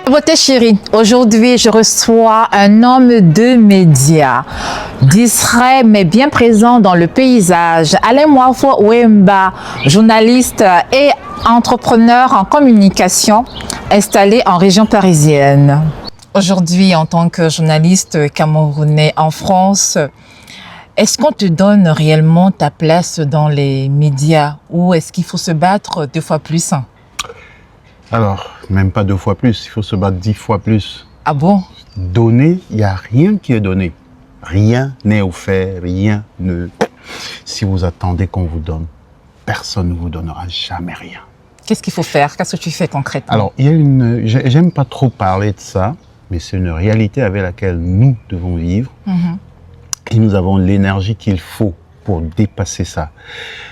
Beauté chérie, aujourd'hui je reçois un homme de médias, discret mais bien présent dans le paysage. Alain Mwafo Wemba, journaliste et entrepreneur en communication, installé en région parisienne. Aujourd'hui, en tant que journaliste camerounais en France, est-ce qu'on te donne réellement ta place dans les médias ou est-ce qu'il faut se battre 2 fois plus? Alors, même pas 2 fois plus, il faut se battre 10 fois plus. Ah bon? Donner, il n'y a rien qui est donné. Rien n'est offert, rien ne... Si vous attendez qu'on vous donne, personne ne vous donnera jamais rien. Qu'est-ce qu'il faut faire? Qu'est-ce que tu fais concrètement? Alors, il y a une... J'aime pas trop parler de ça, mais c'est une réalité avec laquelle nous devons vivre. Et nous avons l'énergie qu'il faut pour dépasser ça.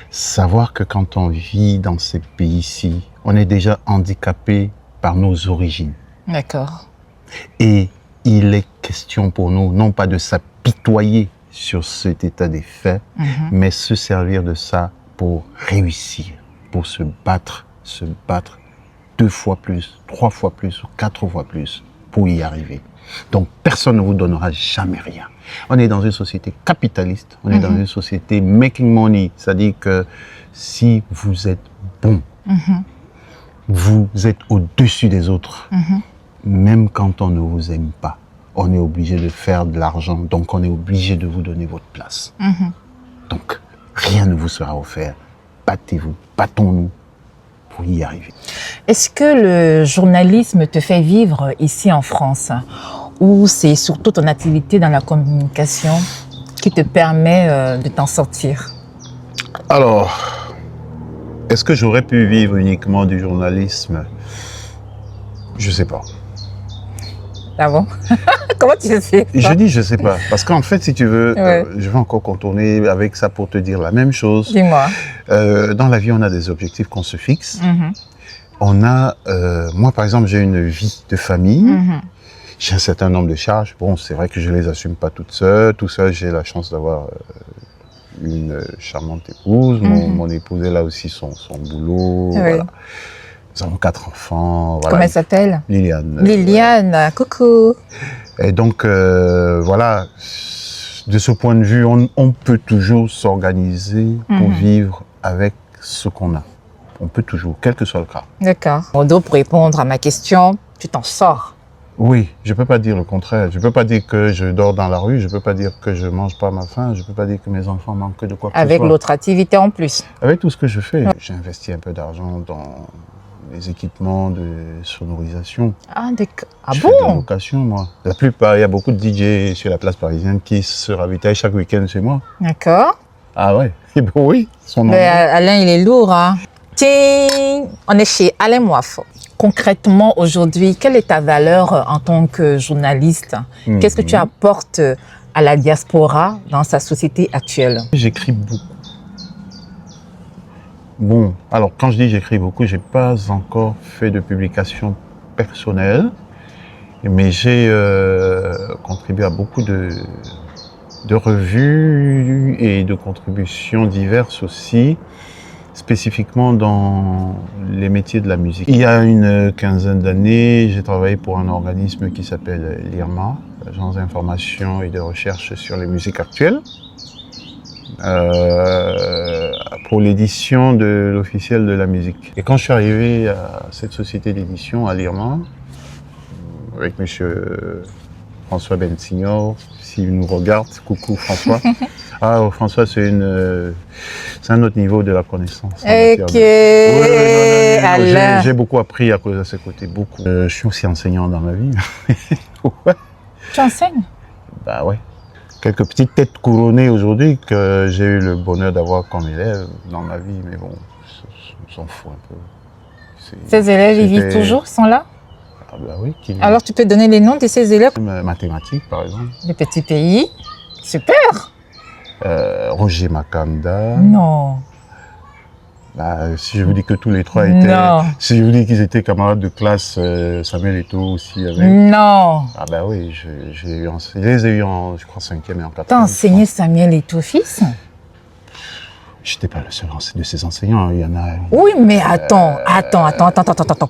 Savoir que quand on vit dans ces pays-ci, on est déjà handicapé par nos origines. D'accord. Et il est question pour nous, non pas de s'apitoyer sur cet état des faits, mais se servir de ça pour réussir, pour se battre 2 fois plus, 3 fois plus ou 4 fois plus pour y arriver. Donc personne ne vous donnera jamais rien. On est dans une société capitaliste, on est dans une société making money, c'est-à-dire que si vous êtes bon, vous êtes au-dessus des autres, même quand on ne vous aime pas, on est obligé de faire de l'argent, donc on est obligé de vous donner votre place. Donc rien ne vous sera offert, battez-vous, battons-nous pour y arriver. Est-ce que le journalisme te fait vivre ici en France ou c'est surtout ton activité dans la communication qui te permet de t'en sortir? Alors, est-ce que j'aurais pu vivre uniquement du journalisme? Je ne sais pas. Ah bon? Comment tu le fais? Je dis je sais pas, parce qu'en fait, si tu veux, je vais encore contourner avec ça pour te dire la même chose. Dis-moi. Dans la vie, on a des objectifs qu'on se fixe. On a, moi par exemple, j'ai une vie de famille. J'ai un certain nombre de charges. Bon, c'est vrai que je les assume pas toutes seules. Tout seul, j'ai la chance d'avoir une charmante épouse. Mon épouse, elle a aussi son boulot. Voilà. Nous avons 4 enfants. Voilà. Comment elle s'appelle? Liliane. Liliane, coucou. Et donc, voilà, de ce point de vue, on peut toujours s'organiser pour vivre avec ce qu'on a. On peut toujours, quel que soit le cas. D'accord. Donc, pour répondre à ma question, tu t'en sors? Oui, je ne peux pas dire le contraire. Je ne peux pas dire que je dors dans la rue, je ne peux pas dire que je ne mange pas ma faim, je ne peux pas dire que mes enfants manquent de quoi que ce soit. Avec l'autre activité en plus? Avec tout ce que je fais. J'ai investi un peu d'argent dans les équipements de sonorisation. Ah, d'accord. Ah je fais de la bon? location, moi. La plupart, il y a beaucoup de DJ sur la place parisienne qui se ravitaillent chaque week-end chez moi. D'accord. Ah ouais? Eh ben oui, son nom. Mais Alain, il est lourd, hein? Tiens, on est chez Alain Mwafo. Concrètement, aujourd'hui, quelle est ta valeur en tant que journaliste? Qu'est-ce que tu apportes à la diaspora dans sa société actuelle? J'écris beaucoup. Bon, alors quand je dis j'écris beaucoup, j'ai pas encore fait de publication personnelle, mais j'ai contribué à beaucoup de revues et de contributions diverses aussi, spécifiquement dans les métiers de la musique. Il y a une quinzaine d'années, j'ai travaillé pour un organisme qui s'appelle l'IRMA, l'Agence d'information et de recherche sur les musiques actuelles, pour l'édition de l'officiel de la musique. Et quand je suis arrivé à cette société d'édition, à l'IRMA, avec monsieur François Bensignor, s'il nous regarde, coucou François. Ah, François, c'est un autre niveau de la connaissance. Ok, j'ai beaucoup appris à cause de ce côté, beaucoup. Je suis aussi enseignant dans ma vie. Ouais. Tu enseignes? Bah ouais. Quelques petites têtes couronnées aujourd'hui que j'ai eu le bonheur d'avoir comme élève dans ma vie, mais bon, on s'en fout un peu. Ces élèves, ils vivent toujours, ils sont là? Ah bah oui. Alors tu peux donner les noms de ces élèves? Mathématiques, par exemple. Les petits pays. Super. Roger Makanda. Non. Bah, si je vous dis que tous les 3 étaient... Non. Si je vous dis qu'ils étaient camarades de classe, Samuel Eto'o aussi avec... Non. Ah bah oui, je les ai eu en, je crois, 5e et en 4e. T'as enseigné Samuel Eto'o fils? J'étais pas le seul de ces enseignants, il y en a... Oui, mais attends,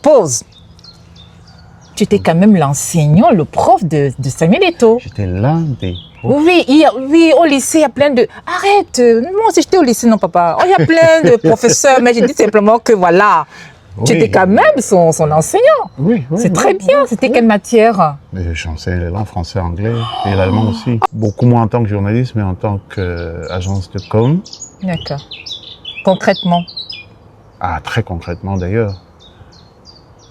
pause. Tu étais quand même l'enseignant, le prof de Samuel Eto'o. J'étais l'un des profs. Oui, oui, au lycée, il y a plein de... Arrête, moi aussi j'étais au lycée, non papa. Oh, il y a plein de professeurs, mais j'ai dit simplement que voilà, tu Oui. étais quand même son enseignant. Oui, oui. C'est très oui, bien. oui, C'était oui. quelle matière? J'enseigne les langues français, anglais et l'allemand aussi. Beaucoup moins en tant que journaliste, mais en tant qu'agence de com. D'accord. Concrètement? Ah, très concrètement d'ailleurs.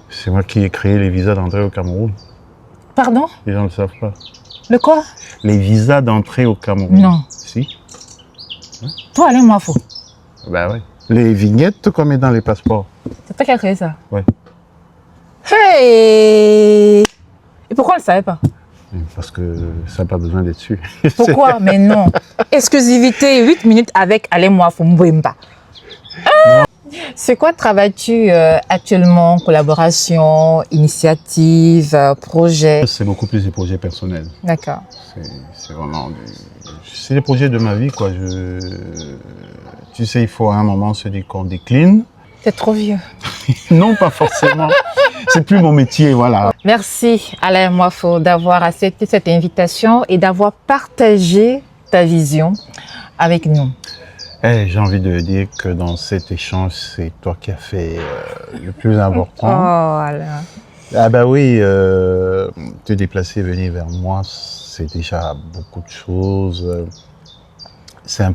C'est moi qui ai créé les visas d'entrée au Cameroun. Pardon? Les gens ne le savent pas. Le quoi? Les visas d'entrée au Cameroun. Non. Si. Toi, Alain Moafo, Ben oui. Les vignettes comme dans les passeports. c'est toi qui as créé ça? Ouais. Hey! Et pourquoi on ne le savait pas? Parce que ça n'a pas besoin d'être su. Pourquoi? Mais non. Exclusivité, 8 minutes avec Alain Moafo Mbouemba. C'est quoi travailles-tu actuellement? Collaboration, initiative, projet? C'est beaucoup plus des projets personnels. D'accord. C'est vraiment c'est des projets de ma vie, quoi. Tu sais, il faut à un moment se dire qu'on décline. C'est trop vieux. Non, pas forcément. C'est plus mon métier, voilà. Merci Alain Moafo d'avoir accepté cette invitation et d'avoir partagé ta vision avec nous. J'ai envie de dire que dans cet échange, c'est toi qui as fait le plus Oh important. Alain. Ah bah oui, te déplacer, venir vers moi, c'est déjà beaucoup de choses. C'est un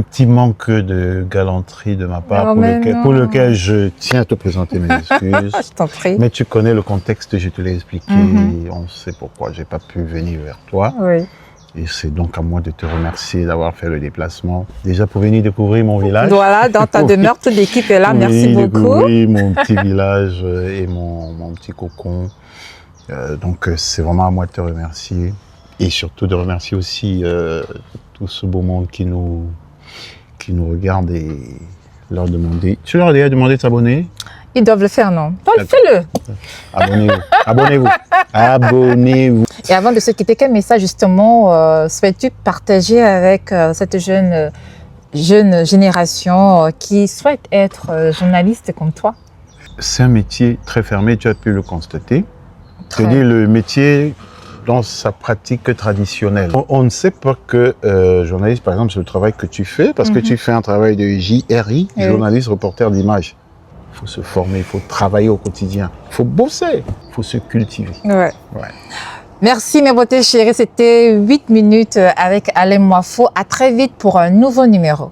petit manque de galanterie de ma part Oh, pour lequel je tiens à te présenter mes excuses. Je t'en prie. Mais tu connais le contexte, je te l'ai expliqué. On sait pourquoi j'ai pas pu venir vers toi. Oui. Et c'est donc à moi de te remercier d'avoir fait le déplacement. Déjà pour venir découvrir mon village. Voilà, dans ta demeure, toute l'équipe est là. Pour Merci venir beaucoup. découvrir mon petit village et mon petit cocon. Donc c'est vraiment à moi de te remercier. Et surtout de remercier aussi tout ce beau monde qui nous regarde et leur demander. Tu leur as déjà demandé de s'abonner? Ils doivent le faire, non? Toi, fais-le. Abonnez-vous. Abonnez-vous. Abonnez-vous. Et avant de se quitter, quel message justement souhaites-tu partager avec cette jeune génération qui souhaite être journaliste comme toi? C'est un métier très fermé, tu as pu le constater. Très. C'est-à-dire le métier dans sa pratique traditionnelle. On ne sait pas que journaliste, par exemple, c'est le travail que tu fais, parce que tu fais un travail de JRI, Oui. journaliste, reporter d'image. Il faut se former, il faut travailler au quotidien, il faut bosser, il faut se cultiver. Ouais. Ouais. Merci mes beautés chéries, c'était 8 minutes avec Alain Moafo. À très vite pour un nouveau numéro.